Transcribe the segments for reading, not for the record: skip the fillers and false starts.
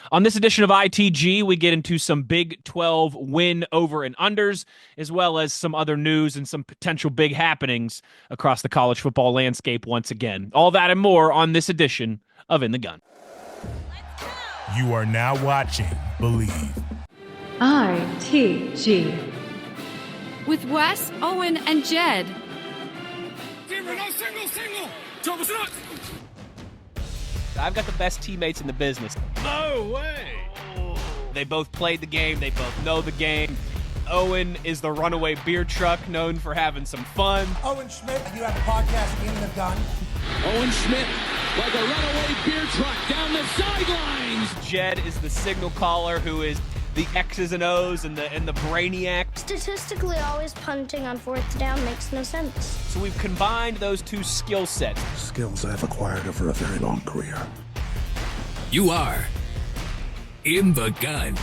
On this edition of ITG, we get into some Big 12 win over and unders, as well as some other news and some potential big happenings across the college football landscape once again. All that and more on this edition of In the Gun. You are now watching Believe. ITG. With Wes, Owen, and Jed. I've got the best teammates in the business. No way. They both played the game. They both know the game. Owen is the runaway beer truck known for having some fun. Owen Schmidt, you have a podcast, In the Gun. Owen Schmidt, like a runaway beer truck down the sidelines. Jed is the signal caller who is the X's and O's and the brainiac. Statistically, always punting on fourth down makes no sense. So we've combined those two skill sets. Skills I've acquired over a very long career. You are In the Gun.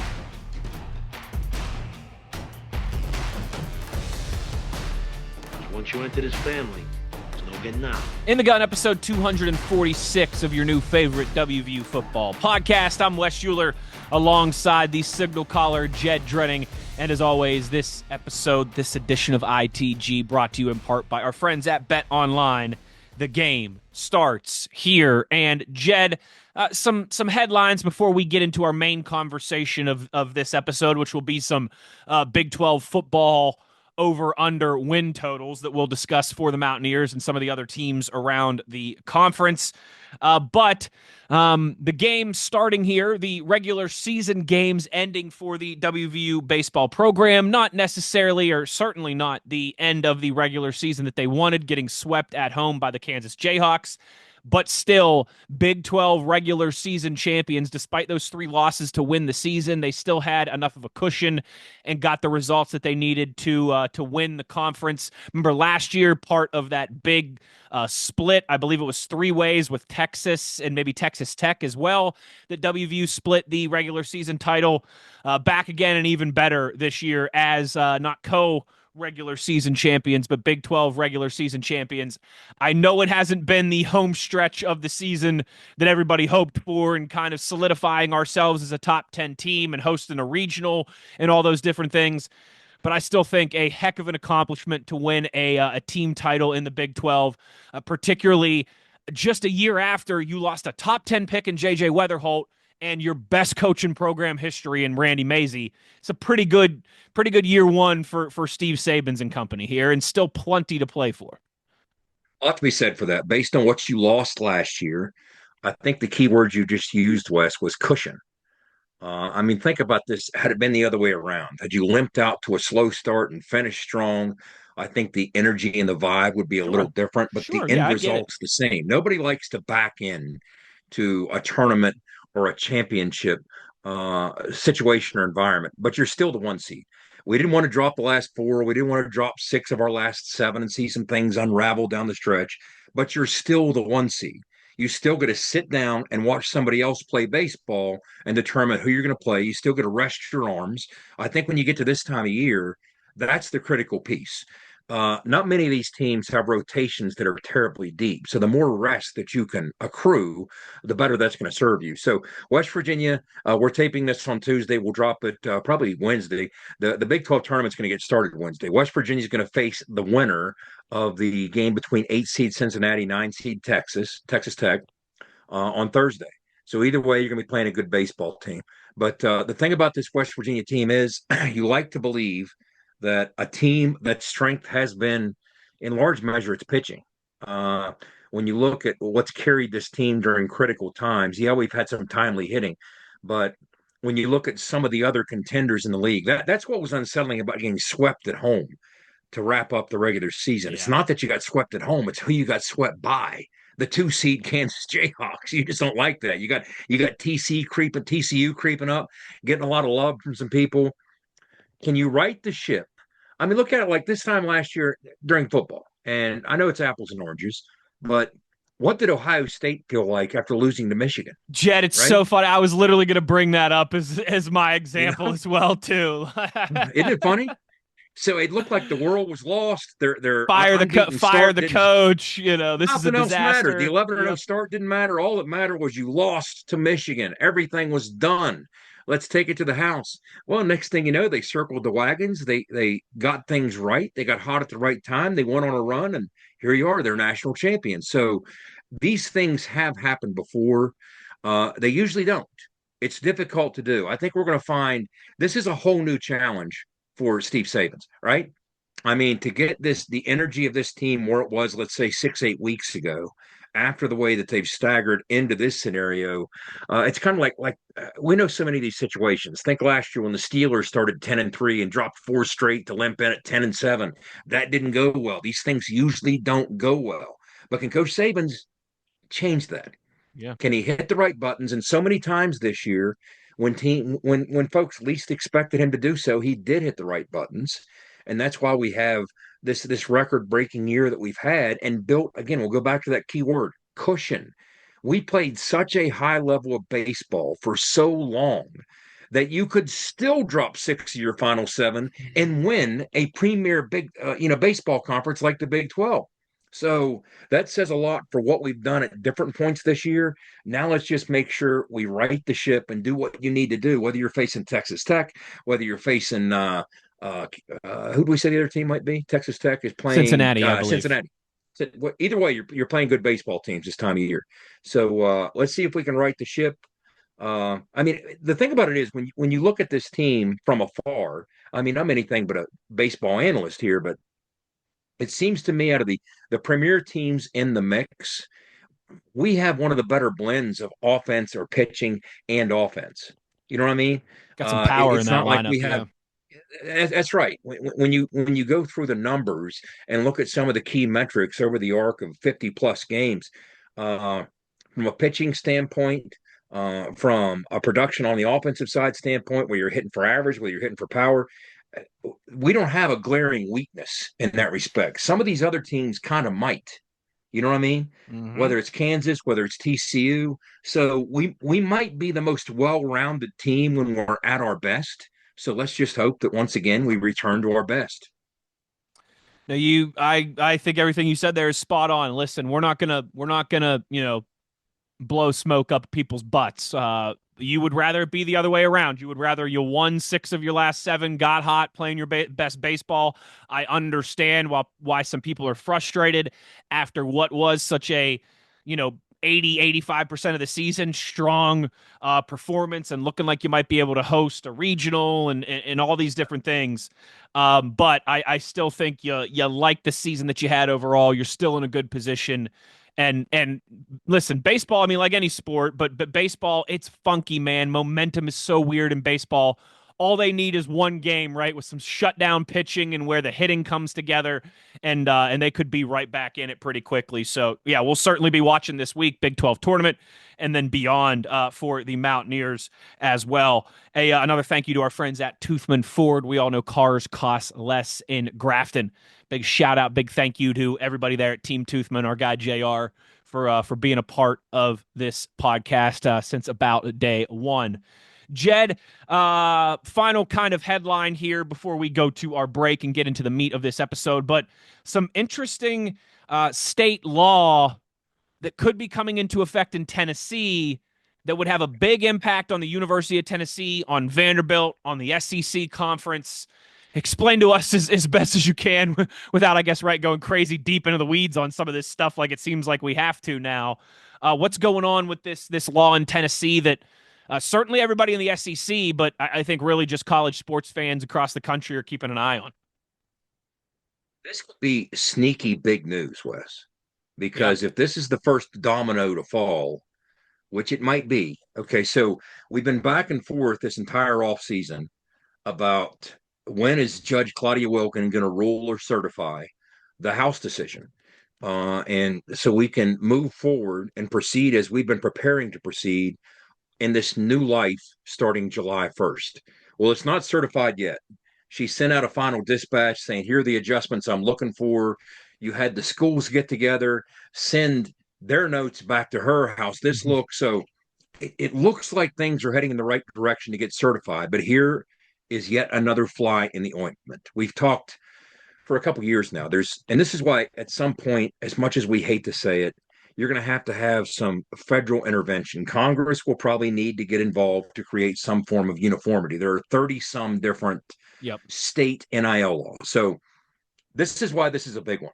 Once you enter this family, there's no getting out. In the Gun, episode 246 of your new favorite WVU football podcast. I'm Wes Euler, alongside the signal caller, Jed Drenning. And as always, this edition of ITG, brought to you in part by our friends at Bet Online. The game starts here. And Jed, some headlines before we get into our main conversation of this episode, which will be some Big 12 football over-under win totals that we'll discuss for the Mountaineers and some of the other teams around the conference. But the game starting here, the regular season games ending for the WVU baseball program, not necessarily or certainly not the end of the regular season that they wanted, getting swept at home by the Kansas Jayhawks. But still, Big 12 regular season champions. Despite those 3 losses to win the season, they still had enough of a cushion and got the results that they needed to win the conference. Remember last year, part of that big split, I believe it was 3 ways with Texas and maybe Texas Tech as well, that WVU split the regular season title. Back again and even better this year as not regular season champions, but Big 12 regular season champions. I know it hasn't been the home stretch of the season that everybody hoped for and kind of solidifying ourselves as a top 10 team and hosting a regional and all those different things. But I still think a heck of an accomplishment to win a team title in the Big 12, particularly just a year after you lost a top 10 pick in J.J. Weatherholt and your best coach in program history in Randy Mazey. It's a pretty good year one for Steve Sabins and company here, and still plenty to play for. A lot to be said for that. Based on what you lost last year, I think the key word you just used, Wes, was cushion. Think about this. Had it been the other way around, had you limped out to a slow start and finished strong, I think the energy and the vibe would be a little different, but the end result's the same. Nobody likes to back in to a tournament or a championship situation or environment, but you're still the 1 seed. We didn't want to drop the last 4. We didn't want to drop 6 of our last 7 and see some things unravel down the stretch, but you're still the 1 seed. You still get to sit down and watch somebody else play baseball and determine who you're going to play. You still get to rest your arms. I think when you get to this time of year, that's the critical piece. Not many of these teams have rotations that are terribly deep. So the more rest that you can accrue, the better that's going to serve you. So West Virginia, we're taping this on Tuesday. We'll drop it probably Wednesday. The Big 12 tournament's going to get started Wednesday. West Virginia is going to face the winner of the game between 8 seed Cincinnati, 9 seed Texas Tech on Thursday. So either way, you're going to be playing a good baseball team. But the thing about this West Virginia team is you like to believe that a team that strength has been, in large measure, it's pitching. When you look at what's carried this team during critical times, yeah, we've had some timely hitting, but when you look at some of the other contenders in the league, that's what was unsettling about getting swept at home to wrap up the regular season. Yeah. It's not that you got swept at home; it's who you got swept by. The 2 seed Kansas Jayhawks. You just don't like that. You got TCU creeping up, getting a lot of love from some people. Can you right the ship? I mean, look at it like this time last year during football. And I know it's apples and oranges, but what did Ohio State feel like after losing to Michigan? Jed, it's so funny. I was literally going to bring that up as my example as well, too. Isn't it funny? So it looked like the world was lost. Their Fire unbeaten fire start the didn't. coach. This is a Nothing else mattered. The disaster. 11-0 start didn't matter. All that mattered was you lost to Michigan. Everything was done. Let's take it to the house. Well, next thing you know, they circled the wagons. They got things right. They got hot at the right time. They went on a run, and here you are. They're national champions. So these things have happened before. They usually don't. It's difficult to do. I think we're going to find this is a whole new challenge for Steve Sabans, right? I mean, to get the energy of this team where it was, let's say 6-8 weeks ago, after the way that they've staggered into this scenario, it's kind of like we know so many of these situations. Think last year when the Steelers started 10-3 and dropped 4 straight to limp in at 10-7. That didn't go well. These things usually don't go well. But can Coach Sabans change that? Yeah. Can he hit the right buttons? And so many times this year, when folks least expected him to do so, he did hit the right buttons. And that's why we have this record-breaking year that we've had and built, again, we'll go back to that key word, cushion. We played such a high level of baseball for so long that you could still drop 6 of your final 7 and win a premier baseball conference like the Big 12. So that says a lot for what we've done at different points this year. Now let's just make sure we right the ship and do what you need to do, whether you're facing Texas Tech, whether you're facing who do we say the other team might be? Texas Tech is playing Cincinnati, I believe. Cincinnati. So, either way, you're playing good baseball teams this time of year. So let's see if we can right the ship. I mean, the thing about it is when you look at this team from afar, I mean, I'm anything but a baseball analyst here, but it seems to me out of the premier teams in the mix, we have one of the better blends of offense or pitching and offense. You know what I mean? Got some power in that not like lineup. we have. That's right. When you go through the numbers and look at some of the key metrics over the arc of 50 plus games, from a pitching standpoint, from a production on the offensive side standpoint, where you're hitting for average, where you're hitting for power, we don't have a glaring weakness in that respect. Some of these other teams kind of might. You know what I mean? Mm-hmm. Whether it's Kansas, whether it's TCU. So we might be the most well-rounded team when we're at our best. So let's just hope that once again we return to our best. Now I think everything you said there is spot on. Listen, we're not gonna blow smoke up people's butts. You would rather it be the other way around. You would rather you won 6 of your last 7, got hot, playing your best baseball. I understand why some people are frustrated after what was such a 80-85% of the season strong performance and looking like you might be able to host a regional and all these different things. But I still think you like the season that you had overall. You're still in a good position. And listen, baseball, I mean, like any sport, but baseball, it's funky, man. Momentum is so weird in baseball. All they need is one game, right, with some shutdown pitching and where the hitting comes together, and they could be right back in it pretty quickly. So, yeah, we'll certainly be watching this week, Big 12 tournament, and then beyond for the Mountaineers as well. Another thank you to our friends at Toothman Ford. We all know cars cost less in Grafton. Big shout out, big thank you to everybody there at Team Toothman, our guy JR, for being a part of this podcast since about day one. Jed, final kind of headline here before we go to our break and get into the meat of this episode, but some interesting state law that could be coming into effect in Tennessee that would have a big impact on the University of Tennessee, on Vanderbilt, on the SEC conference. Explain to us as best as you can without, I guess, going crazy deep into the weeds on some of this stuff like it seems like we have to now. What's going on with this law in Tennessee that certainly everybody in the SEC, but I think really just college sports fans across the country are keeping an eye on? This could be sneaky big news, Wes, because if this is the first domino to fall, which it might be, okay, so we've been back and forth this entire offseason about when is Judge Claudia Wilkin going to rule or certify the House decision? And so we can move forward and proceed as we've been preparing to proceed in this new life starting July 1st. Well, it's not certified yet. She sent out a final dispatch saying, here are the adjustments I'm looking for. You had the schools get together, send their notes back to her house. This looks, so it looks like things are heading in the right direction to get certified. But here is yet another fly in the ointment. We've talked for a couple of years now. And this is why at some point, as much as we hate to say it, you're going to have some federal intervention. Congress will probably need to get involved to create some form of uniformity. There are 30 some different state NIL laws. So this is why this is a big one.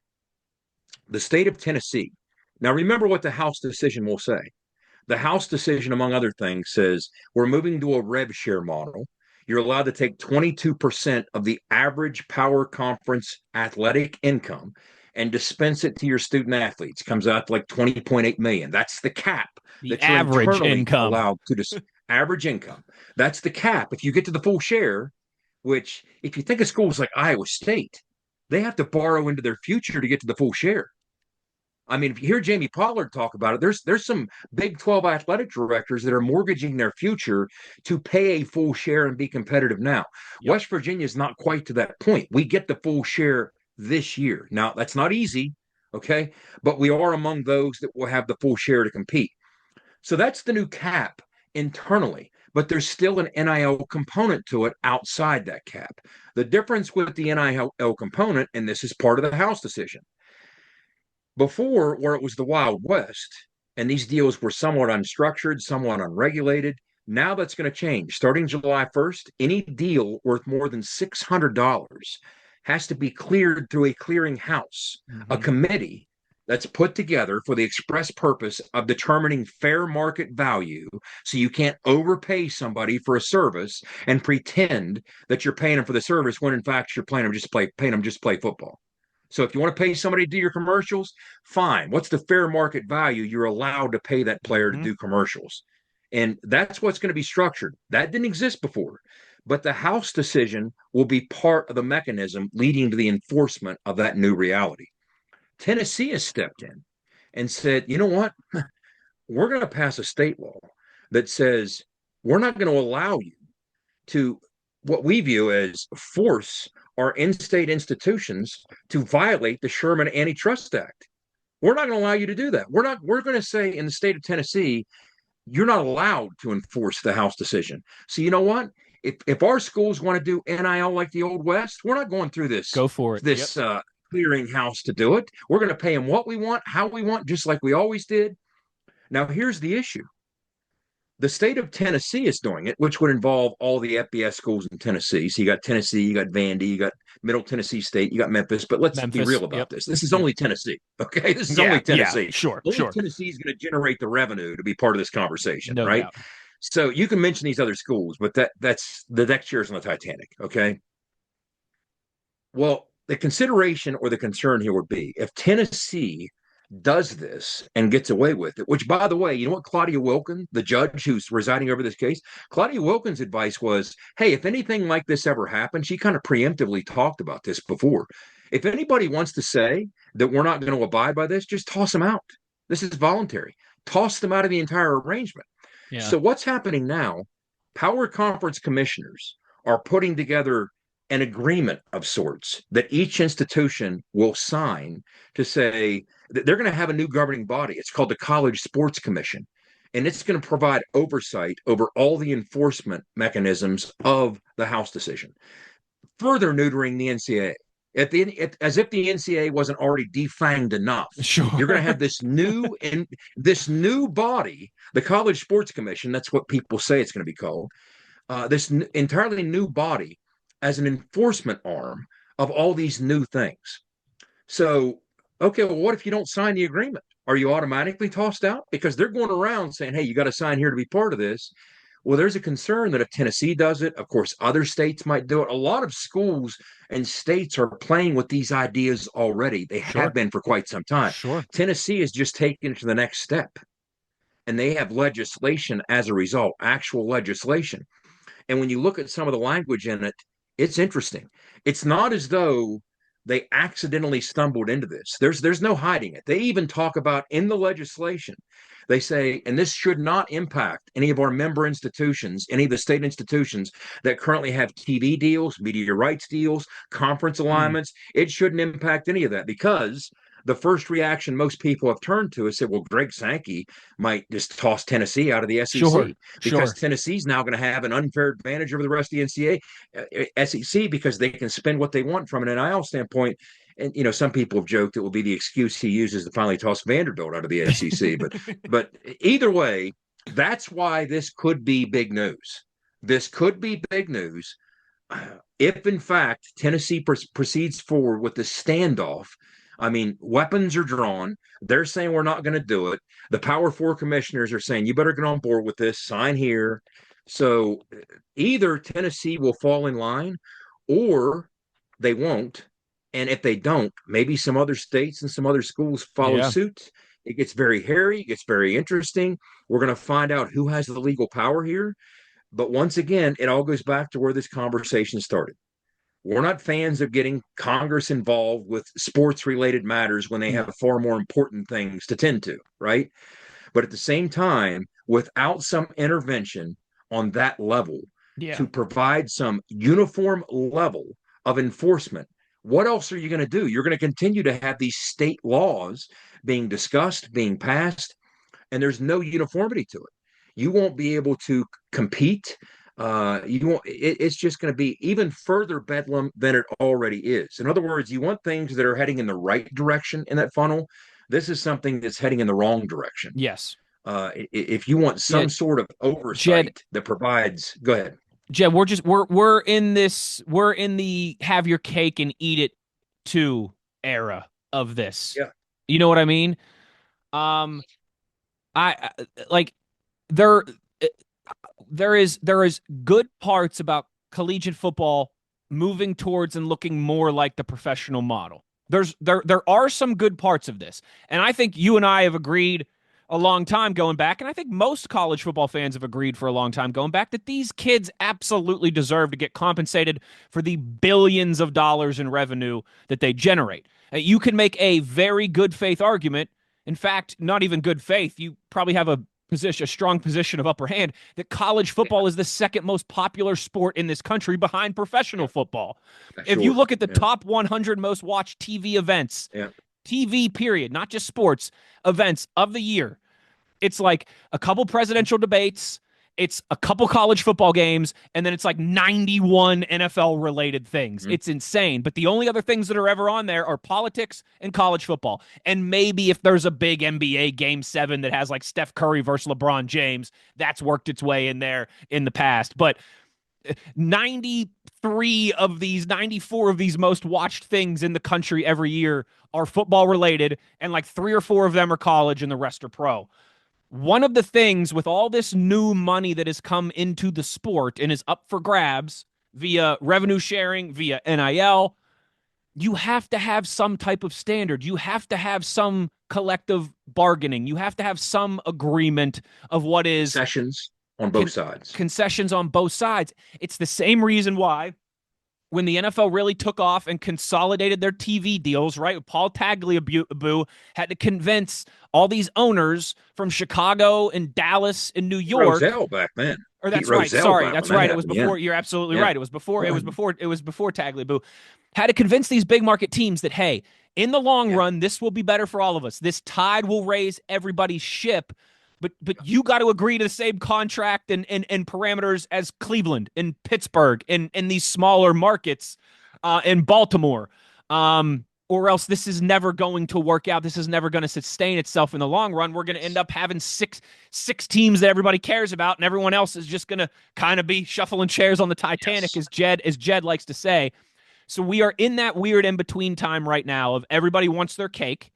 The state of Tennessee. Now, remember what the House decision will say. The House decision, among other things, says we're moving to a rev share model. You're allowed to take 22% of the average power conference athletic income and dispense it to your student athletes. Comes out to like $20.8 million. That's the cap. The average income. Allowed to average income. That's the cap. If you get to the full share, which if you think of schools like Iowa State, they have to borrow into their future to get to the full share. I mean, if you hear Jamie Pollard talk about it, there's some Big 12 athletic directors that are mortgaging their future to pay a full share and be competitive now. West Virginia is not quite to that point. We get the full share this year. Now, that's not easy, okay? But we are among those that will have the full share to compete. So that's the new cap internally, but there's still an NIL component to it outside that cap. The difference with the NIL component, and this is part of the House decision, before, where it was the Wild West, and these deals were somewhat unstructured, somewhat unregulated, now that's going to change. Starting July 1st, any deal worth more than $600 has to be cleared through a clearing house, a committee that's put together for the express purpose of determining fair market value, so you can't overpay somebody for a service and pretend that you're paying them for the service when in fact you're paying them just play football. So if you want to pay somebody to do your commercials, fine. What's the fair market value you're allowed to pay that player to do commercials? And that's what's going to be structured. That didn't exist before. But the House decision will be part of the mechanism leading to the enforcement of that new reality. Tennessee has stepped in and said, you know what? We're going to pass a state law that says we're not going to allow you to what we view as force our in-state institutions to violate the Sherman Antitrust Act. We're not going to allow you to do that. We're going to say in the state of Tennessee, you're not allowed to enforce the House decision. So you know what? If our schools want to do NIL like the Old West, we're not going through this. Go for it. This clearing house to do it. We're going to pay them what we want, how we want, just like we always did. Now, here's the issue. The state of Tennessee is doing it, which would involve all the FBS schools in Tennessee. So you got Tennessee, you got Vandy, you got Middle Tennessee State, you got Memphis. But let's be real about this. This is only Tennessee, okay? This is only Tennessee. Yeah, sure. Tennessee is going to generate the revenue to be part of this conversation, no right? doubt. So you can mention these other schools, but that's the deck chairs on the Titanic, okay? Well, the consideration or the concern here would be if Tennessee does this and gets away with it, which, by the way, you know what Claudia Wilkins, the judge who's residing over this case, Claudia Wilkins' advice was, hey, if anything like this ever happened, she kind of preemptively talked about this before. If anybody wants to say that we're not going to abide by this, just toss them out. This is voluntary. Toss them out of the entire arrangement. Yeah. So what's happening now, power conference commissioners are putting together an agreement of sorts that each institution will sign to say that they're going to have a new governing body. It's called the College Sports Commission, and it's going to provide oversight over all the enforcement mechanisms of the House decision, further neutering the NCAA. As if the NCAA wasn't already defanged enough. Sure. You're going to have this new body, the College Sports Commission. That's what people say it's going to be called. This entirely new body as an enforcement arm of all these new things. So, okay, well, what if you don't sign the agreement? Are you automatically tossed out? Because they're going around saying, hey, you got to sign here to be part of this. Well, there's a concern that if Tennessee does it, of course, other states might do it. A lot of schools and states are playing with these ideas already. They have been for quite some time. Sure. Tennessee is just taking it to the next step. And they have legislation as a result, actual legislation. And when you look at some of the language in it, it's interesting. It's not as though they accidentally stumbled into this. There's no hiding it. They even talk about in the legislation, they say, and this should not impact any of our member institutions, any of the state institutions that currently have TV deals, media rights deals, conference alignments. It shouldn't impact any of that because the first reaction most people have turned to is said, well, Greg Sankey might just toss Tennessee out of the SEC because Tennessee's now going to have an unfair advantage over the rest of the SEC because they can spend what they want from an NIL standpoint. And, some people have joked it will be the excuse he uses to finally toss Vanderbilt out of the SEC. But either way, that's why this could be big news. This could be big news if, in fact, Tennessee proceeds forward with the standoff. I mean, weapons are drawn. They're saying we're not going to do it. The Power Four commissioners are saying you better get on board with this, sign here. So either Tennessee will fall in line or they won't. And if they don't, maybe some other states and some other schools follow suit. It gets very hairy. It gets very interesting. We're going to find out who has the legal power here. But once again, it all goes back to where this conversation started. We're not fans of getting Congress involved with sports-related matters when they have far more important things to tend to, right? But at the same time, without some intervention on that level to provide some uniform level of enforcement, what else are you going to do? You're going to continue to have these state laws being discussed, being passed, and there's no uniformity to it. You won't be able to compete. It's just going to be even further bedlam than it already is. In other words, you want things that are heading in the right direction in that funnel. This is something that's heading in the wrong direction. Yes. If you want some sort of oversight that provides, go ahead. Jed, we're in the have your cake and eat it too era of this. Yeah. You know what I mean? I like there is good parts about collegiate football moving towards and looking more like the professional model. There are some good parts of this. And I think you and I have agreed a long time going back, and I think most college football fans have agreed for a long time going back, that these kids absolutely deserve to get compensated for the billions of dollars in revenue that they generate. You can make a very good faith argument. In fact, not even good faith. You probably have a strong position of upper hand that college football is the second most popular sport in this country behind professional football. If you look at the top 100 most watched TV events, TV period, not just sports events of the year, it's like a couple presidential debates, it's a couple college football games, and then it's like 91 NFL related things. It's insane. But the only other things that are ever on there are politics and college football. And maybe if there's a big NBA game 7 that has like Steph Curry versus LeBron James, that's worked its way in there in the past. But 94 of these most watched things in the country every year are football related, and like 3 or 4 of them are college and the rest are pro. One of the things with all this new money that has come into the sport and is up for grabs via revenue sharing, via NIL, you have to have some type of standard. You have to have some collective bargaining. You have to have some agreement of what is concessions on both sides. Concessions on both sides. It's the same reason why when the NFL really took off and consolidated their TV deals, right? Paul Tagliabue had to convince all these owners from Chicago and Dallas and New York. Roselle back then. Or that's right. Sorry, that's right. It was before. You're absolutely right. It was before. It was before Tagliabue had to convince these big market teams that, hey, in the long run, this will be better for all of us. This tide will raise everybody's ship. But you got to agree to the same contract and parameters as Cleveland and Pittsburgh and these smaller markets in Baltimore, or else this is never going to work out. This is never going to sustain itself in the long run. We're going to end up having six teams that everybody cares about, and everyone else is just going to kind of be shuffling chairs on the Titanic, as Jed likes to say. So we are in that weird in-between time right now of everybody wants their cake.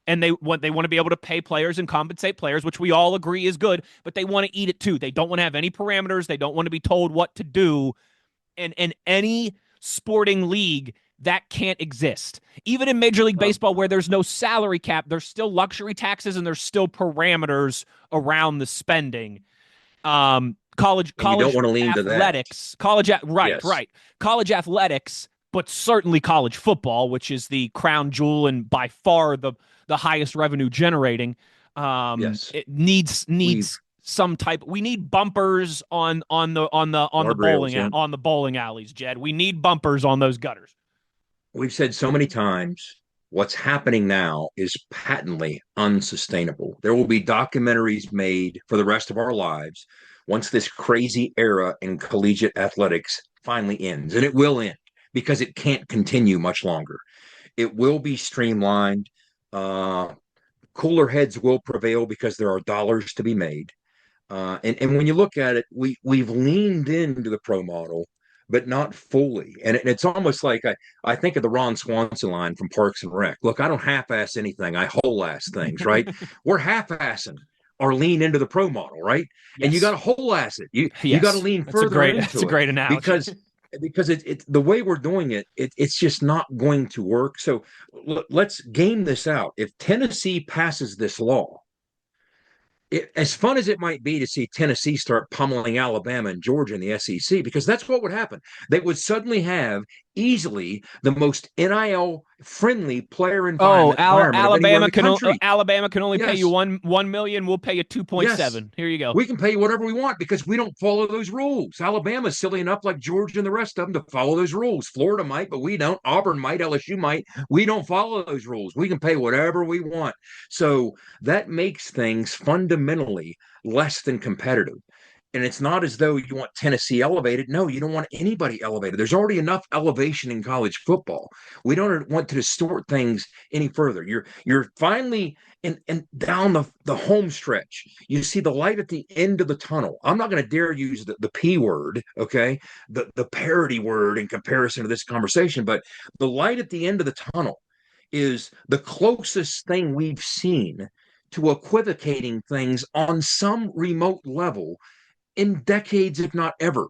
And they want to be able to pay players and compensate players, which we all agree is good, but they want to eat it too. They don't want to have any parameters. They don't want to be told what to do. And in any sporting league, that can't exist. Even in Major League Baseball, where there's no salary cap, there's still luxury taxes and there's still parameters around the spending. College you don't want to lean athletics, to that. Right. College athletics, but certainly college football, which is the crown jewel and by far the highest revenue generating. It needs some type. We need bumpers on the bowling alleys, Jed. We need bumpers on those gutters. We've said so many times What's happening now is patently unsustainable. There will be documentaries made for the rest of our lives once this crazy era in collegiate athletics finally ends. And it will end because it can't continue much longer. It will be streamlined. Cooler heads will prevail because there are dollars to be made. And when you look at it, we've leaned into the pro model, but not fully. And it's almost like I think of the Ron Swanson line from Parks and Rec. Look, I don't half-ass anything. I whole-ass things, right? We're half-assing or lean into the pro model, right? Yes. And you got to whole-ass it. You got to lean further into it. That's a great analogy. Because it's the way we're doing it, it's just not going to work. So let's game this out. If Tennessee passes this law, as fun as it might be to see Tennessee start pummeling Alabama and Georgia in the SEC, because that's what would happen. They would suddenly have easily the most NIL-friendly player environment Alabama can only pay you $1 million. We'll pay you 2.7. Yes. Here you go. We can pay you whatever we want because we don't follow those rules. Alabama's silly enough, like Georgia and the rest of them, to follow those rules. Florida might, but we don't. Auburn might. LSU might. We don't follow those rules. We can pay whatever we want. So that makes things fundamentally less than competitive. And it's not as though you want Tennessee elevated. No, you don't want anybody elevated. There's already enough elevation in college football. We don't want to distort things any further. You're finally and down the home stretch. You see the light at the end of the tunnel. I'm not going to dare use the P word, okay? The parody word in comparison to this conversation, but the light at the end of the tunnel is the closest thing we've seen to equivocating things on some remote level in decades, if not ever.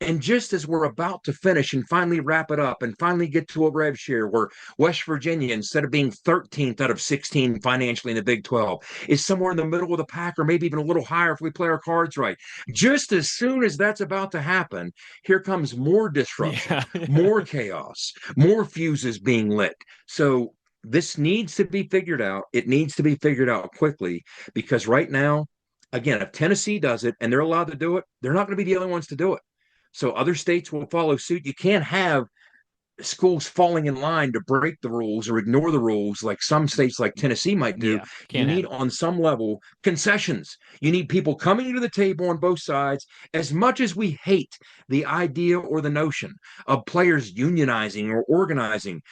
And just as we're about to finish and finally wrap it up and finally get to a rev share where West Virginia, instead of being 13th out of 16 financially in the Big 12, is somewhere in the middle of the pack or maybe even a little higher if we play our cards right. Just as soon as that's about to happen, here comes more disruption, more chaos, more fuses being lit. So this needs to be figured out. It needs to be figured out quickly because right now, again, if Tennessee does it and they're allowed to do it, they're not going to be the only ones to do it. So other states will follow suit. You can't have schools falling in line to break the rules or ignore the rules like some states like Tennessee might do. You need on some level concessions. You need people coming to the table on both sides. As much as we hate the idea or the notion of players unionizing or organizing,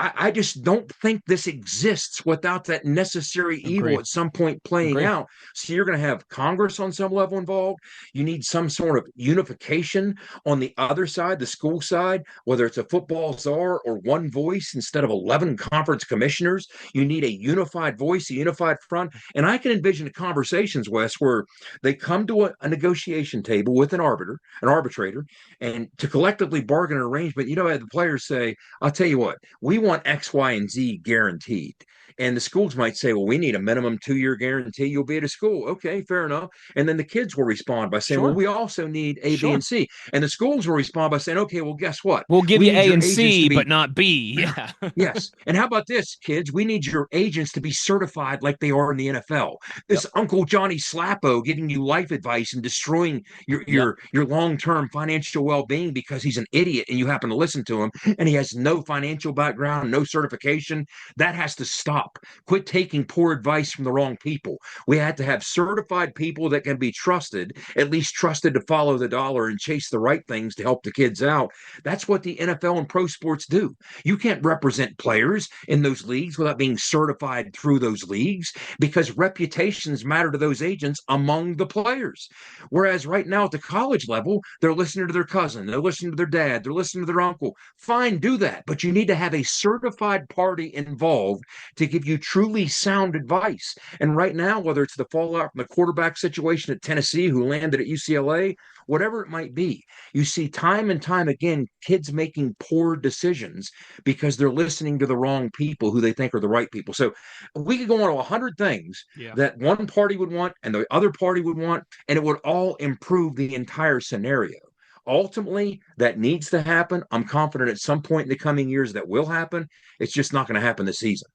I just don't think this exists without that necessary evil at some point playing out. So you're going to have Congress on some level involved. You need some sort of unification on the other side, the school side, whether it's a football czar or one voice instead of 11 conference commissioners. You need a unified voice, a unified front. And I can envision the conversations, Wes, where they come to a negotiation table with an arbitrator, and to collectively bargain an arrangement. You know, the players say, I'll tell you what, we want X, Y, and Z guaranteed. And the schools might say, well, we need a minimum 2-year guarantee. You'll be at a school. Okay, fair enough. And then the kids will respond by saying, well, we also need A, B, and C. And the schools will respond by saying, okay, well, guess what? We'll give you A and C, but not B. Yeah. Yes. And how about this, kids? We need your agents to be certified like they are in the NFL. This Uncle Johnny Slappo giving you life advice and destroying your long-term financial well-being because he's an idiot and you happen to listen to him and he has no financial background, no certification. That has to stop. Quit taking poor advice from the wrong people. We had to have certified people that can be trusted, at least trusted to follow the dollar and chase the right things to help the kids out. That's what the NFL and pro sports do. You can't represent players in those leagues without being certified through those leagues because reputations matter to those agents among the players. Whereas right now at the college level, they're listening to their cousin, they're listening to their dad, they're listening to their uncle. Fine, do that. But you need to have a certified party involved to give you truly sound advice. And right now, whether it's the fallout from the quarterback situation at Tennessee who landed at UCLA, whatever it might be, you see time and time again kids making poor decisions because they're listening to the wrong people who they think are the right people. So we could go on 100 things that one party would want and the other party would want, and it would all improve the entire scenario. Ultimately, that needs to happen. I'm confident at some point in the coming years that will happen. It's just not going to happen this season.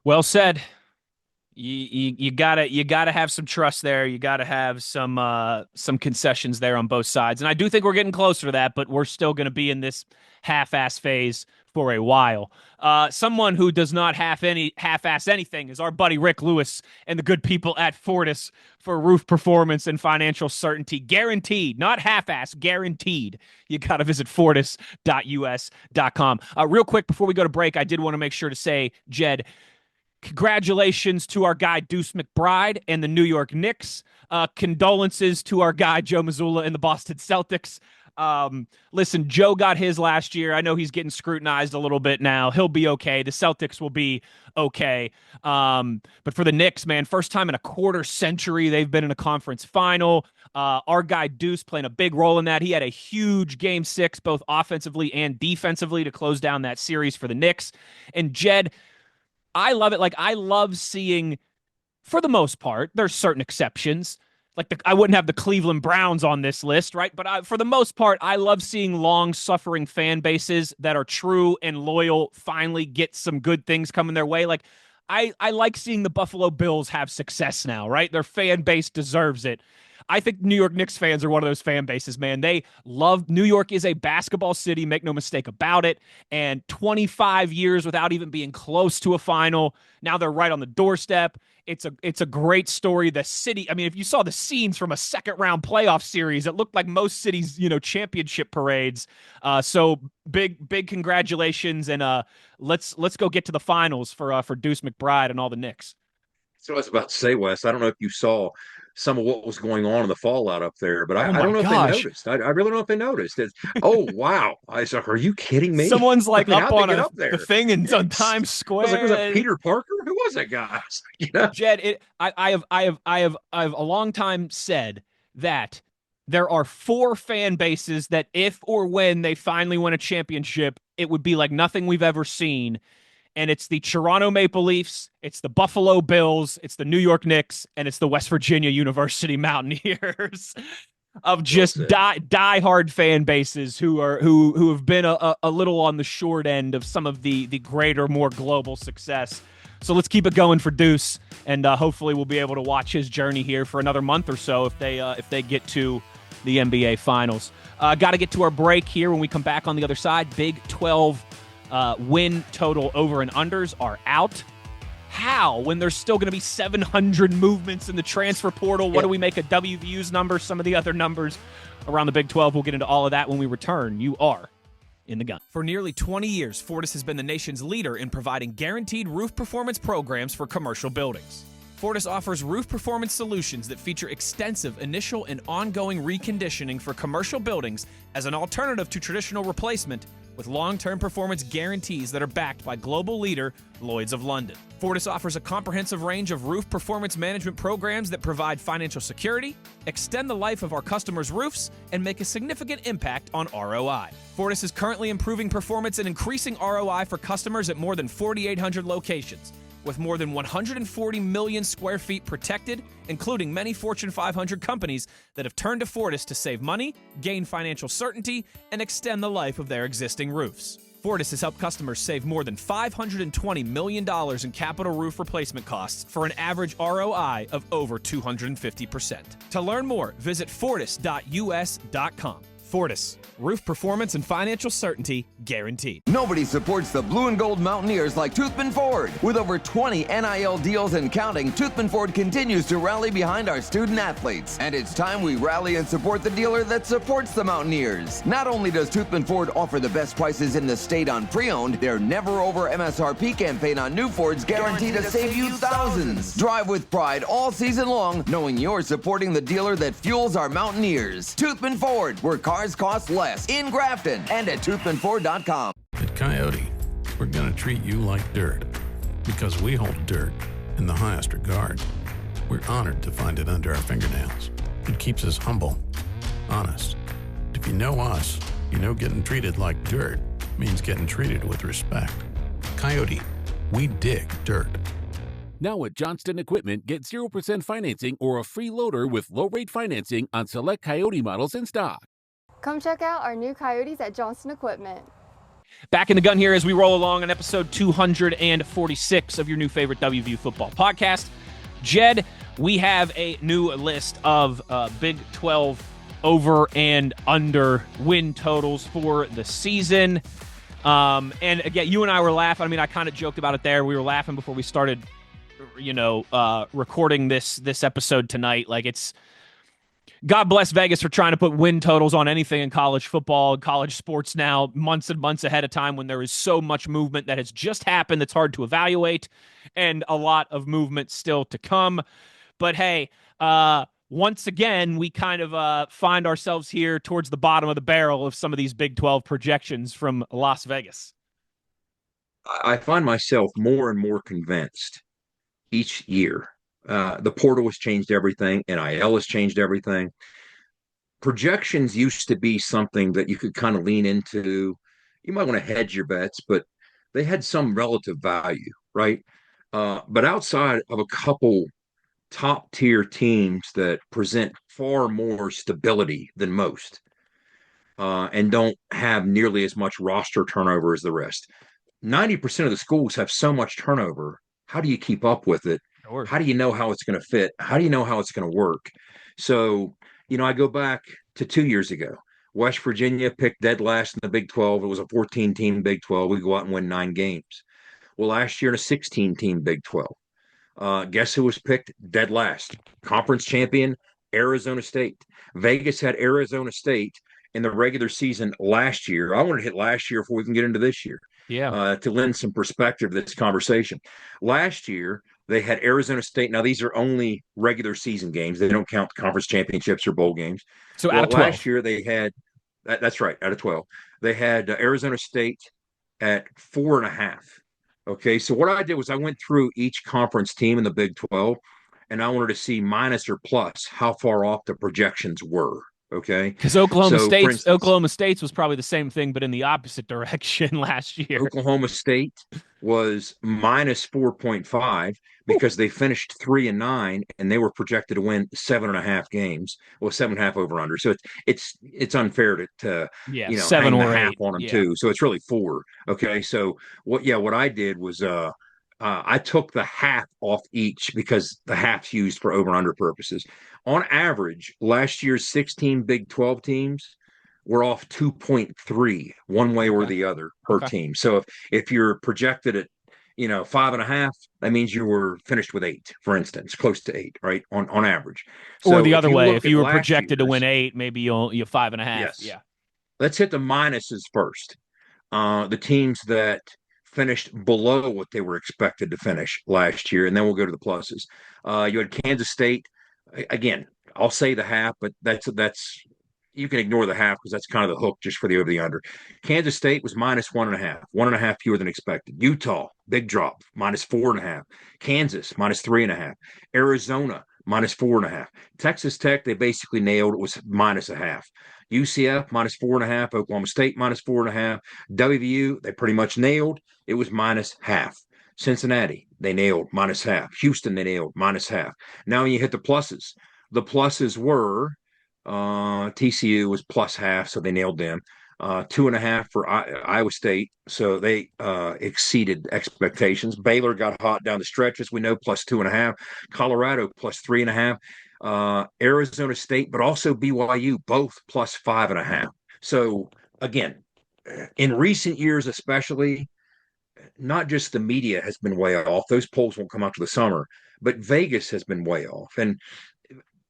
Well said. You gotta have some trust there. You gotta have some concessions there on both sides, and I do think we're getting closer to that. But we're still going to be in this half-ass phase for a while. Someone who does not half-ass anything is our buddy Rick Lewis and the good people at Fortis for roof performance and financial certainty. Guaranteed, not half-ass, guaranteed. You got to visit fortis.us.com. Real quick, before we go to break, I did want to make sure to say, Jed, congratulations to our guy Deuce McBride and the New York Knicks. Condolences to our guy Joe Mazzulla and the Boston Celtics. Listen, Joe got his last year. I know he's getting scrutinized a little bit now. He'll be okay. The Celtics will be okay. But for the Knicks, man, first time in a quarter century they've been in a conference final. Our guy Deuce playing a big role in that. He had a huge game 6, both offensively and defensively, to close down that series for the Knicks. And Jed, I love it. Like, I love seeing, for the most part, there's certain exceptions. Like, I wouldn't have the Cleveland Browns on this list, right? But for the most part, I love seeing long-suffering fan bases that are true and loyal finally get some good things coming their way. Like, I like seeing the Buffalo Bills have success now, right? Their fan base deserves it. I think New York Knicks fans are one of those fan bases, man. They love, New York is a basketball city, make no mistake about it. And 25 years without even being close to a final. Now they're right on the doorstep. It's a great story. The city, I mean, if you saw the scenes from a second-round playoff series, it looked like most cities, championship parades. So big congratulations, and let's go get to the finals for Deuce McBride and all the Knicks. So I was about to say, Wes, I don't know if you saw some of what was going on in the fallout up there, but I don't know if they noticed. I really don't know if they noticed. Oh, wow. I was like, are you kidding me? Someone's like up on the thing on Times Square. Was that Peter Parker? Who was that guy? Jed, I have a long time said that there are 4 fan bases that if or when they finally win a championship, it would be like nothing we've ever seen. And it's the Toronto Maple Leafs, it's the Buffalo Bills, it's the New York Knicks, and it's the West Virginia University Mountaineers of just die-hard fan bases who have been a little on the short end of some of the greater, more global success. So let's keep it going for Deuce, and hopefully we'll be able to watch his journey here for another month or so if they get to the NBA Finals. Got to get to our break here. When we come back on the other side, Big 12 win total over and unders are out. How? When there's still going to be 700 movements in the transfer portal? What do we make of WVU's numbers, some of the other numbers around the Big 12? We'll get into all of that when we return. You are in the gun. For nearly 20 years, Fortis has been the nation's leader in providing guaranteed roof performance programs for commercial buildings. Fortis offers roof performance solutions that feature extensive initial and ongoing reconditioning for commercial buildings as an alternative to traditional replacement, with long-term performance guarantees that are backed by global leader Lloyd's of London. Fortis offers a comprehensive range of roof performance management programs that provide financial security, extend the life of our customers' roofs, and make a significant impact on ROI. Fortis is currently improving performance and increasing ROI for customers at more than 4,800 locations, with more than 140 million square feet protected, including many Fortune 500 companies that have turned to Fortis to save money, gain financial certainty, and extend the life of their existing roofs. Fortis has helped customers save more than $520 million in capital roof replacement costs for an average ROI of over 250%. To learn more, visit fortis.us.com. Fortis, roof performance and financial certainty guaranteed. Nobody supports the blue and gold Mountaineers like Toothman Ford. With over 20 NIL deals and counting, Toothman Ford continues to rally behind our student athletes. And it's time we rally and support the dealer that supports the Mountaineers. Not only does Toothman Ford offer the best prices in the state on pre-owned, their never over MSRP campaign on new Fords guaranteed to save you thousands. Drive with pride all season long, knowing you're supporting the dealer that fuels our Mountaineers. Toothman Ford, where cars cost less, in Grafton and at toothmanford.com. At Coyote, we're going to treat you like dirt because we hold dirt in the highest regard. We're honored to find it under our fingernails. It keeps us humble, honest. If you know us, you know getting treated like dirt means getting treated with respect. Coyote, we dig dirt. Now at Johnston Equipment, get 0% financing or a free loader with low-rate financing on select Coyote models in stock. Come check out our new Coyotes at Johnston Equipment. Back in the gun here as we roll along on episode 246 of your new favorite WVU football podcast. Jed, we have a new list of Big 12 over and under win totals for the season. And again, you and I were laughing. I mean, I kind of joked about it there. We were laughing before we started, recording this episode tonight. Like, it's God bless Vegas for trying to put win totals on anything in college football and college sports now, months and months ahead of time, when there is so much movement that has just happened that's hard to evaluate, and a lot of movement still to come. But hey, once again, we kind of find ourselves here towards the bottom of the barrel of some of these Big 12 projections from Las Vegas. I find myself more and more convinced each year. The portal has changed everything. NIL has changed everything. Projections used to be something that you could kind of lean into. You might want to hedge your bets, but they had some relative value, right? But outside of a couple top tier teams that present far more stability than most, and don't have nearly as much roster turnover as the rest, 90% of the schools have so much turnover. How do you keep up with it? Sure. How do you know how it's going to fit? How do you know how it's going to work? So, I go back to 2 years ago. West Virginia picked dead last in the Big 12. It was a 14-team Big 12. We go out and win 9 games. Well, last year in a 16-team Big 12, guess who was picked dead last? Conference champion, Arizona State. Vegas had Arizona State in the regular season last year. I want to hit last year before we can get into this year. Yeah. To lend some perspective to this conversation. Last year, they had Arizona State. Now, these are only regular season games. They don't count conference championships or bowl games. So out of 12. Last year, they had that's right, out of 12. They had Arizona State at 4.5. Okay, so what I did was I went through each conference team in the Big 12, and I wanted to see minus or plus how far off the projections were. Okay, because Oklahoma State's was probably the same thing, but in the opposite direction last year. Oklahoma State was minus 4.5 because they finished 3-9 and they were projected to win 7.5 games. Well, 7.5 over under. So it's unfair to 7 hang or the half 8 on them too. So it's really 4. Okay, so what I did was I took the half off each because the half's used for over and under purposes. On average, last year's 16 Big 12 teams were off 2.3 one way or the other per team. So if you're projected at 5.5, that means you were finished with 8, for instance, close to 8, right? On average. So or the other way, if you were projected to win 8, maybe you're 5.5. Yes. Yeah. Let's hit the minuses first. The teams that finished below what they were expected to finish last year, and then we'll go to the pluses. You had Kansas State. Again, I'll say the half, but that's you can ignore the half because that's kind of the hook just for the over the under. Kansas State was minus 1.5, 1.5 fewer than expected. Utah, big drop, minus 4.5. Kansas, minus 3.5. Arizona, minus 4.5. Texas Tech, they basically nailed it, was minus 0.5. UCF, minus 4.5. Oklahoma State, minus 4.5. WVU, they pretty much nailed. It was minus 0.5. Cincinnati, they nailed minus 0.5. Houston, they nailed minus 0.5. Now when you hit the pluses were TCU was plus 0.5, so they nailed them. 2.5 for Iowa State, so they exceeded expectations. Baylor got hot down the stretch, as we know, plus 2.5. Colorado plus 3.5. Arizona State, but also BYU, both plus 5.5. So again, in recent years, especially, not just the media has been way off. Those polls won't come out to the summer, but Vegas has been way off.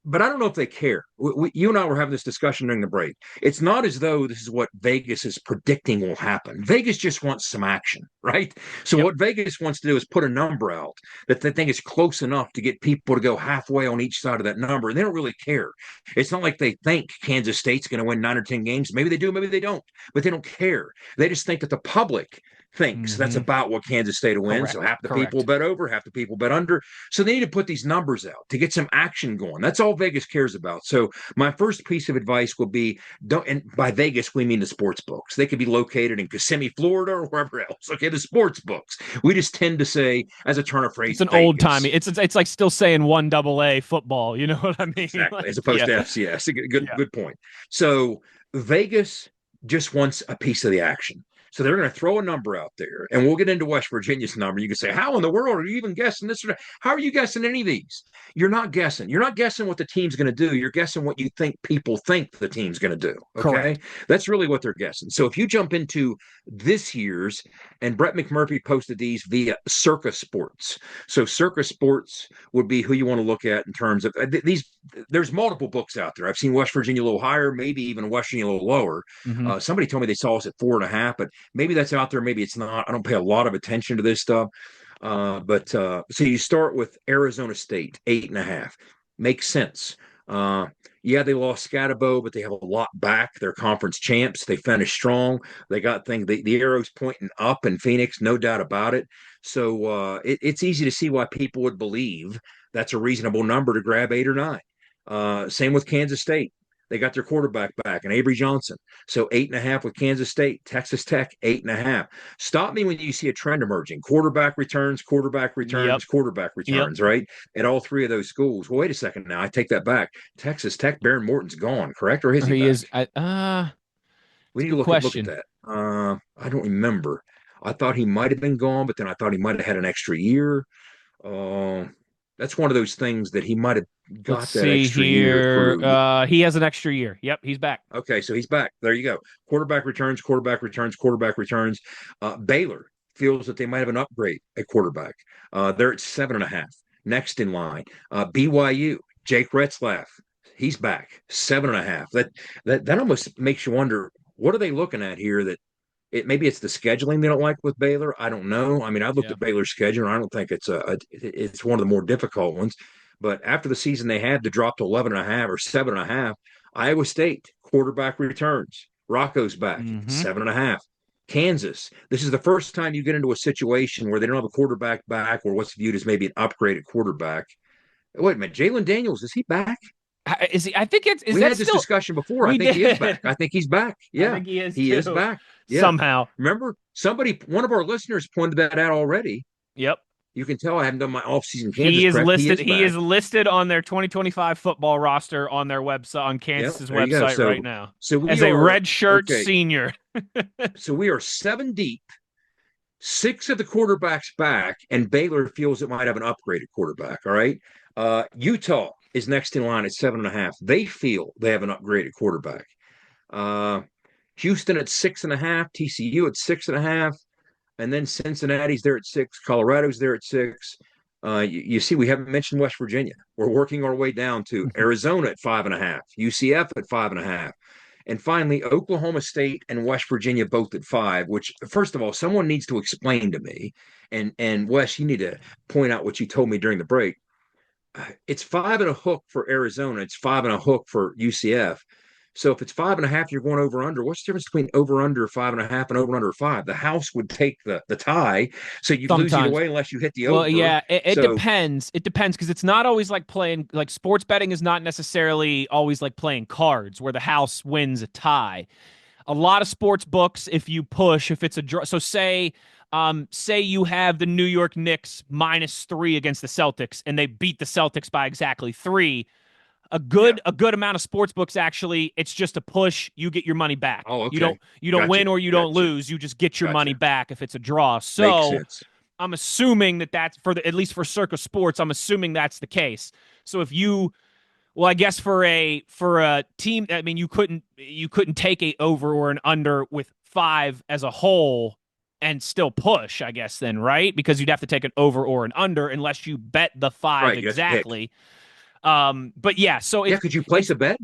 But I don't know if they care. You and I were having this discussion during the break. It's not as though this is what Vegas is predicting will happen. Vegas just wants some action, right? So what Vegas wants to do is put a number out that they think is close enough to get people to go halfway on each side of that number. And they don't really care. It's not like they think Kansas State's going to win 9 or 10 games. Maybe they do, maybe they don't. But they don't care. They just think that the public thinks that's about what Kansas State will win. Correct. So half the people bet over, half the people bet under. So they need to put these numbers out to get some action going. That's all Vegas cares about. So my first piece of advice will be, and by Vegas, we mean the sports books. They could be located in Kissimmee, Florida, or wherever else. Okay, the sports books. We just tend to say, as a turn of phrase, it's an old timey. It's like still saying 1AA football. You know what I mean? Exactly, as opposed to FCS. Good point. So Vegas just wants a piece of the action. So they're going to throw a number out there, and we'll get into West Virginia's number. You can say, how in the world are you even guessing this? How are you guessing any of these? You're not guessing. You're not guessing what the team's going to do. You're guessing what you think people think the team's going to do. Okay. Correct. That's really what they're guessing. So if you jump into this year's, and Brett McMurphy posted these via Circa Sports. So Circa Sports would be who you want to look at in terms of these. There's multiple books out there. I've seen West Virginia a little higher, maybe even West Virginia a little lower. Mm-hmm. Somebody told me they saw us at 4.5, but maybe that's out there. Maybe it's not. I don't pay a lot of attention to this stuff. So you start with Arizona State, 8.5. Makes sense. Yeah, they lost Scatabo, but they have a lot back. They're conference champs. They finished strong. They got things. The arrow's pointing up in Phoenix, no doubt about it. So it's easy to see why people would believe that's a reasonable number to grab 8 or 9. Same with Kansas State. They got their quarterback back, and Avery Johnson. So 8.5 with Kansas State. Texas Tech, 8.5. Stop me when you see a trend emerging. Quarterback returns, right? At all three of those schools. Well, wait a second now. I take that back. Texas Tech, Baron Morton's gone, correct? Or is he back? We need to look at that. I don't remember. I thought he might have been gone, but then I thought he might have had an extra year. That's one of those things that he might have got extra year. He has an extra year. Yep, he's back. Okay, so he's back. There you go. Quarterback returns. Baylor feels that they might have an upgrade at quarterback. They're at 7.5. Next in line, BYU, Jake Retzlaff. He's back, 7.5. That almost makes you wonder, what are they looking at here that maybe it's the scheduling they don't like with Baylor. I don't know. I mean, I looked at Baylor's schedule, and I don't think it's one of the more difficult ones. But after the season they had to drop to 11.5 or 7.5, Iowa State quarterback returns. Rocco's back, 7.5. Kansas. This is the first time you get into a situation where they don't have a quarterback back, or what's viewed as maybe an upgraded quarterback. Wait a minute, Jalen Daniels, is he back? Is he? I think it's. We had this discussion before. I think he is back. I think he's back. Yeah, I think he is. He is back. Yeah. Somehow. Remember, one of our listeners pointed that out already. Yep. You can tell I haven't done my off-season Kansas. He is listed. He is listed on their 2025 football roster on their website, on Kansas's website right now. So as a redshirt senior. So we are 7 deep. 6 of the quarterbacks back, and Baylor feels it might have an upgraded quarterback. All right. Utah is next in line at 7.5. They feel they have an upgraded quarterback. Houston at 6.5, TCU at 6.5, and then Cincinnati's there at 6, Colorado's there at 6. You see, we haven't mentioned West Virginia. We're working our way down to Arizona at 5.5, UCF at 5.5, and finally Oklahoma State and West Virginia both at 5. Which, first of all, someone needs to explain to me. And Wes, you need to point out what you told me during the break. It's 5 and a hook for Arizona. It's 5 and a hook for UCF. So if it's 5.5, you're going over under. What's the difference between over under 5.5 and over under 5? The house would take the tie, so you lose either way unless you hit the over. Well, yeah, it depends. It depends because it's not always like playing. Like sports betting is not necessarily always like playing cards where the house wins a tie. A lot of sports books, if you push, if it's a draw. So say you have the New York Knicks -3 against the Celtics, and they beat the Celtics by exactly 3. A good amount of sports books, actually, it's just a push. You get your money back. Oh, okay. You don't win or you don't lose. You just get your money back if it's a draw. So I'm assuming that's at least for Circa Sports. I'm assuming that's the case. So if you, well, I guess for a team, I mean, you couldn't take a over or an under with 5 as a whole and still push, I guess, then, right? Because you'd have to take an over or an under unless you bet the 5 exactly. But yeah, so could you place a bet?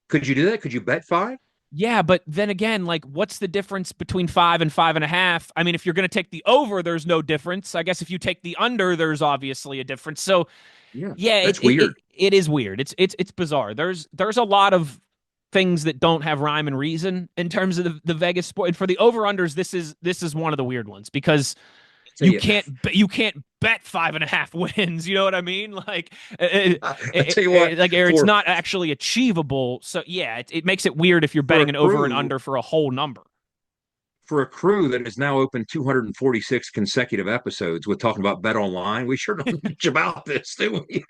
Could you do that? Could you bet 5? Yeah, but then again, like, what's the difference between 5 and 5.5? I mean, if you're going to take the over, there's no difference. I guess if you take the under, there's obviously a difference. So yeah, it's weird. It is weird. It's bizarre. There's a lot of things that don't have rhyme and reason in terms of the Vegas sport. And for the over unders, this is one of the weird ones because you can't bet 5.5 wins. You know what I mean? Like, I tell you what, it's not actually achievable. So yeah, it makes it weird if you're betting an over and under for a whole number. For a crew that has now opened 246 consecutive episodes with talking about Bet Online, we sure don't know much about this, do we?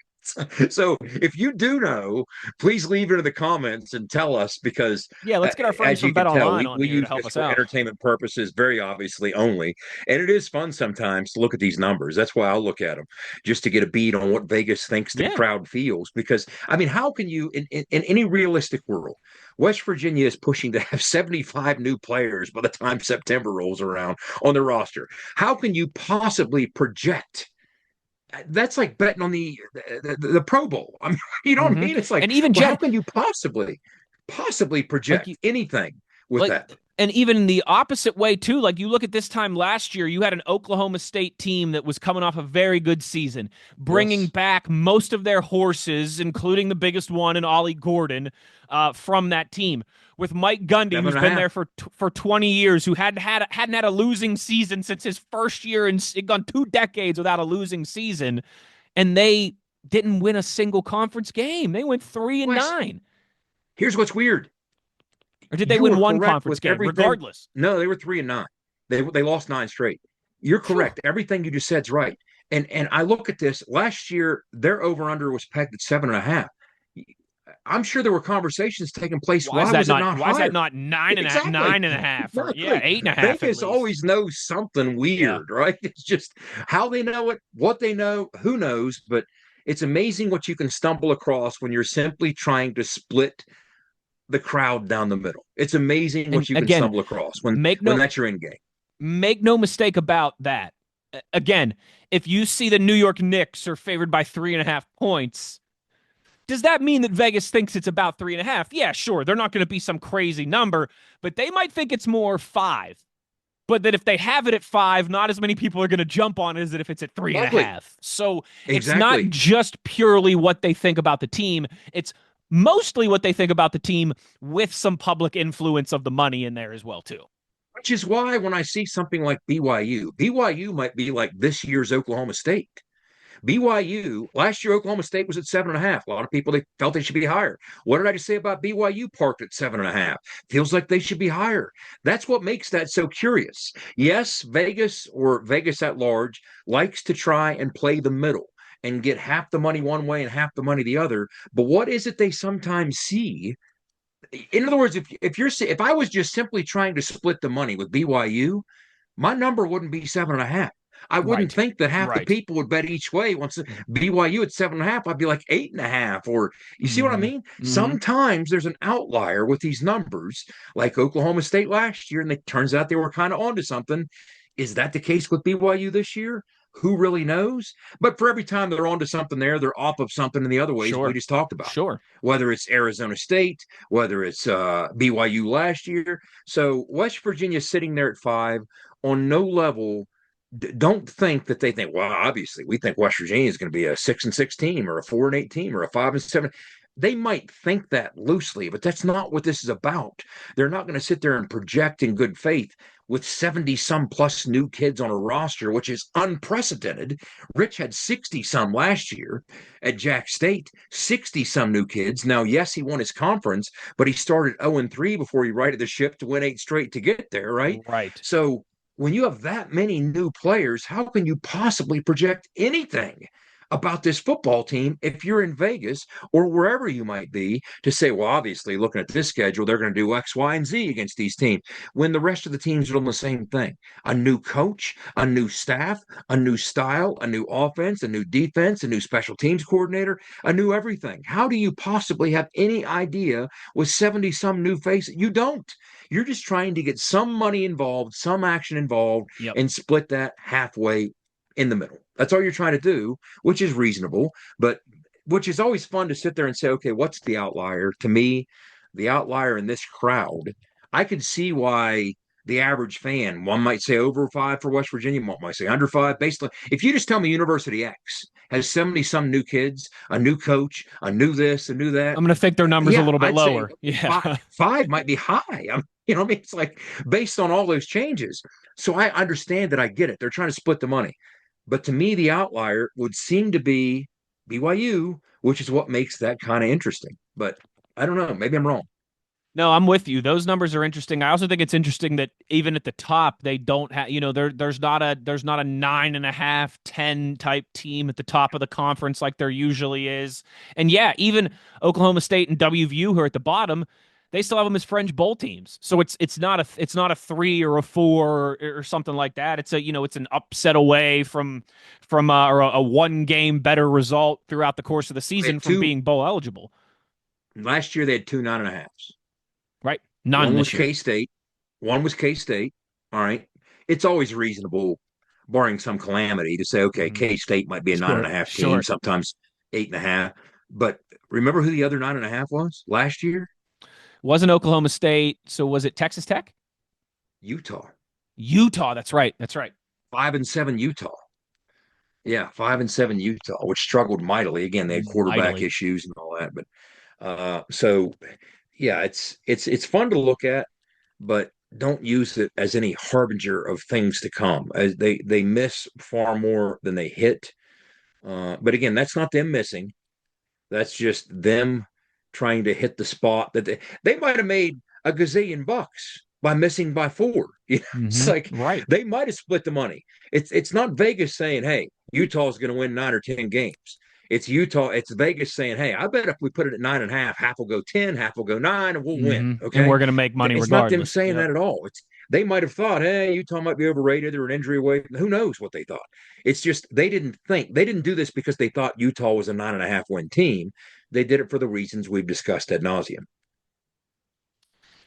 So if you do know, please leave it in the comments and tell us, because let's get our friends from Bet Online on here to help us for out. entertainment purposes, very obviously only. And it is fun sometimes to look at these numbers. That's why I'll look at them, just to get a beat on what Vegas thinks the crowd feels. Because, I mean, how can you, in any realistic world, West Virginia is pushing to have 75 new players by the time September rolls around on the roster. How can you possibly project? That's like betting on the Pro Bowl. I mean, you know what I mean? It's like, and even how can you possibly project anything with that? And even the opposite way, too. Like, you look at this time last year, you had an Oklahoma State team that was coming off a very good season, bringing back most of their horses, including the biggest one in Ollie Gordon, from that team. With Mike Gundy, who's been there for 20 years, who hadn't had a losing season since his first year, and gone 2 decades without a losing season, and they didn't win a single conference game. They went 3-9. Here's what's weird. Or did they win one conference game? Regardless. No, they were 3-9. They lost 9 straight. You're correct. Everything you just said's right. And I look at this. Last year, their over-under was pegged at 7.5. I'm sure there were conversations taking place. Why was it not higher? Why is that not 9.5? Exactly. 9.5? Exactly. 8.5. Vegas always knows something weird, right? It's just how they know it, what they know, who knows. But it's amazing what you can stumble across when you're simply trying to split the crowd down the middle. It's amazing what you can stumble across when that's your end game. Make no mistake about that. Again, if you see the New York Knicks are favored by 3.5 points, does that mean that Vegas thinks it's about 3.5? Yeah, sure. They're not going to be some crazy number, but they might think it's more 5. But that if they have it at 5, not as many people are going to jump on it as if it's at 3.5. So it's not just purely what they think about the team. It's mostly what they think about the team, with some public influence of the money in there as well, too. Which is why when I see something like BYU might be like this year's Oklahoma State. BYU, last year Oklahoma State was at 7.5. A lot of people, they felt they should be higher. What did I just say about BYU parked at 7.5? Feels like they should be higher. That's what makes that so curious. Yes, Vegas, or Vegas at large, likes to try and play the middle and get half the money one way and half the money the other. But what is it they sometimes see? In other words, if I was just simply trying to split the money with BYU, my number wouldn't be 7.5. I wouldn't think that half the people would bet each way. Once BYU at 7.5, I'd be like 8.5. Or you see what I mean? Sometimes there's an outlier with these numbers, like Oklahoma State last year, and it turns out they were kind of onto something. Is that the case with BYU this year? Who really knows? But for every time they're onto something there, they're off of something in the other ways we just talked about. Sure. Whether it's Arizona State, whether it's BYU last year. So West Virginia sitting there at 5 on no level. Don't think that they think, well, obviously we think West Virginia is going to be a 6-6 team or a 4-8 team or a 5-7. They might think that loosely, but that's not what this is about. They're not going to sit there and project in good faith with 70-some plus new kids on a roster, which is unprecedented. Rich had 60-some last year at Jack State, 60-some new kids. Now, yes, he won his conference, but he started 0-3 before he righted the ship to win 8 straight to get there, right? Right. So when you have that many new players, how can you possibly project anything about this football team if you're in Vegas or wherever you might be to say, well, obviously, looking at this schedule, they're going to do X, Y, and Z against these teams, when the rest of the teams are doing the same thing? A new coach, a new staff, a new style, a new offense, a new defense, a new special teams coordinator, a new everything. How do you possibly have any idea with 70-some new faces? You don't. You're just trying to get some money involved, some action involved, and split that halfway in the middle. That's all you're trying to do, which is reasonable, but which is always fun to sit there and say, okay, what's the outlier? To me, the outlier in this crowd, I could see why the average fan, one might say over 5 for West Virginia, one might say under 5. Basically, if you just tell me University X has 70-some new kids, a new coach, a new this, a new that, I'm going to think their numbers a little bit I'd lower. Five might be high. You know what I mean? It's like based on all those changes. So I understand that. I get it. They're trying to split the money. But to me, the outlier would seem to be BYU, which is what makes that kind of interesting. But I don't know. Maybe I'm wrong. No, I'm with you. Those numbers are interesting. I also think it's interesting that even at the top, they don't have, there's not a 9.5, 10 type team at the top of the conference like there usually is. And yeah, even Oklahoma State and WVU who are at the bottom, they still have them as fringe bowl teams. So it's not a 3 or a 4 or something like that. It's it's an upset away from or a 1 game better result throughout the course of the season from being bowl eligible. Last year they had 2 9.5s. Right. One was K-State. One was K-State. All right. It's always reasonable, barring some calamity, to say, okay, K-State might be a 9.5 team, sometimes 8.5. But remember who the other 9.5 was last year? Wasn't Oklahoma State. So was it Texas Tech? Utah. That's right. 5-7 Utah. Yeah, 5-7 Utah, which struggled mightily. Again, they had quarterback issues and all that. But so yeah, it's fun to look at, but don't use it as any harbinger of things to come. As they miss far more than they hit. But again, that's not them missing. That's just them trying to hit the spot that they might have made a gazillion bucks by missing by 4. It's like they might have split the money. It's not Vegas saying, hey, Utah's going to win 9 or 10 games. It's Utah. It's Vegas saying, hey, I bet if we put it at 9.5, half will go 10, half will go 9, and we'll win. Okay. And we're going to make money regardless. It's not them saying that at all. They might have thought, hey, Utah might be overrated. They're an injury away. Who knows what they thought? It's just they didn't do this because they thought Utah was a 9.5 win team. They did it for the reasons we've discussed ad nauseum.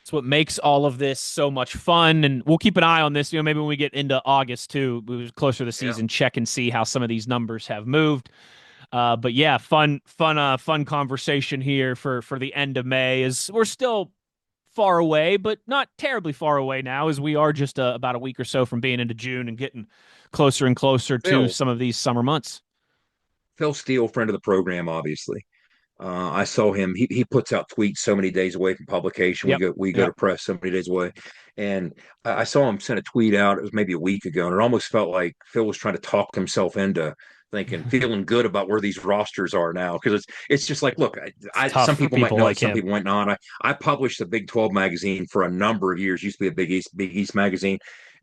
It's what makes all of this so much fun, and we'll keep an eye on this. Maybe when we get into August too, closer to the season, check and see how some of these numbers have moved. But yeah, fun conversation here for the end of May. As we're still far away, but not terribly far away now, as we are just about a week or so from being into June and getting closer and closer to some of these summer months. Phil Steele, friend of the program, obviously. I saw him. He puts out tweets so many days away from publication. We go to press so many days away, and I saw him send a tweet out. It was maybe a week ago, and it almost felt like Phil was trying to talk himself into feeling good about where these rosters are now, because it's just like, look, some people might know, some people might not. I published the Big 12 magazine for a number of years. Used to be a Big East magazine.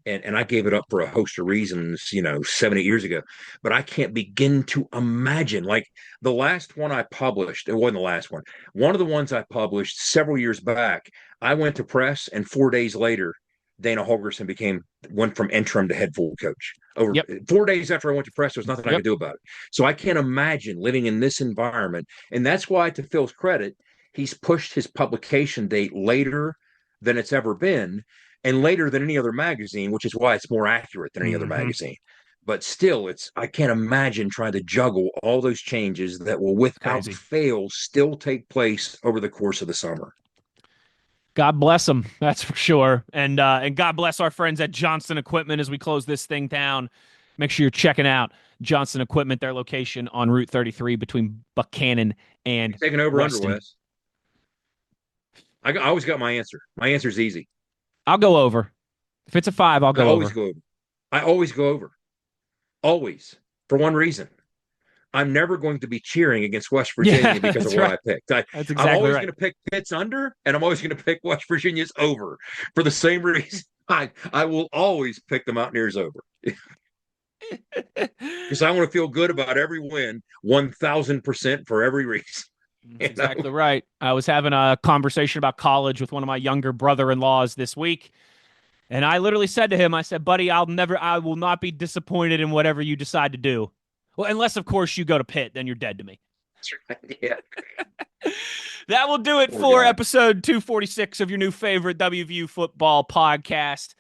And I gave it up for a host of reasons, 7-8 years ago. But I can't begin to imagine, like the last one I published, it wasn't the last one. One of the ones I published several years back, I went to press, and 4 days later, Dana Holgerson went from interim to head full coach. 4 days after I went to press, there was nothing I could do about it. So I can't imagine living in this environment. And that's why, to Phil's credit, he's pushed his publication date later than it's ever been, and later than any other magazine, which is why it's more accurate than any other magazine. But still, I can't imagine trying to juggle all those changes that will, without fail, still take place over the course of the summer. God bless them, that's for sure. And God bless our friends at Johnston Equipment as we close this thing down. Make sure you're checking out Johnston Equipment, their location on Route 33 between Buchanan and taking over under, Wes. I always got my answer. My answer's easy. I'll go over. If it's a 5, I'll go over. I always go over. Always. For one reason. I'm never going to be cheering against West Virginia because of what I picked. I'm always going to pick Pitt's under, and I'm always going to pick West Virginia's over. For the same reason, I will always pick the Mountaineers over. Because I want to feel good about every win, 1,000% for every reason. That's exactly right. I was having a conversation about college with one of my younger brother-in-laws this week, and I literally said to him, I said, buddy, I will not be disappointed in whatever you decide to do. Well, unless, of course, you go to Pitt, then you're dead to me. That's right. Yeah. That will do it for episode 246 of your new favorite WVU football podcast.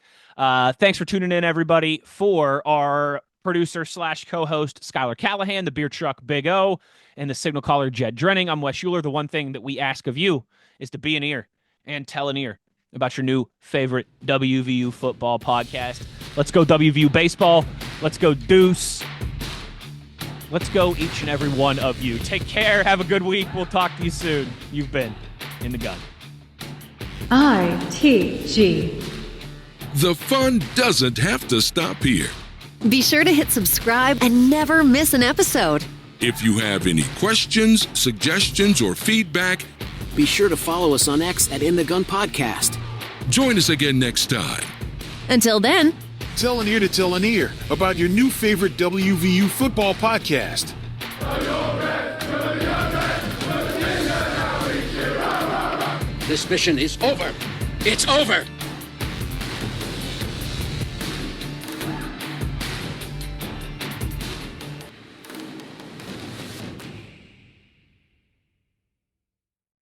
Thanks for tuning in, everybody. For our producer / co-host Skylar Callahan, the beer truck Big O, and the signal caller Jed Drenning, I'm Wes Schuler. The one thing that we ask of you is to be an ear and tell an ear about your new favorite WVU football podcast. Let's go WVU baseball. Let's go Deuce. Let's go each and every one of you. Take care. Have a good week. We'll talk to you soon. You've been in the gun. ITG. The fun doesn't have to stop here. Be sure to hit subscribe and never miss an episode. If you have any questions, suggestions, or feedback, Be sure to follow us on X at In the Gun Podcast. Join us again next time. Until then, tell an ear to tell an ear about your new favorite WVU football podcast. This mission is over. It's over.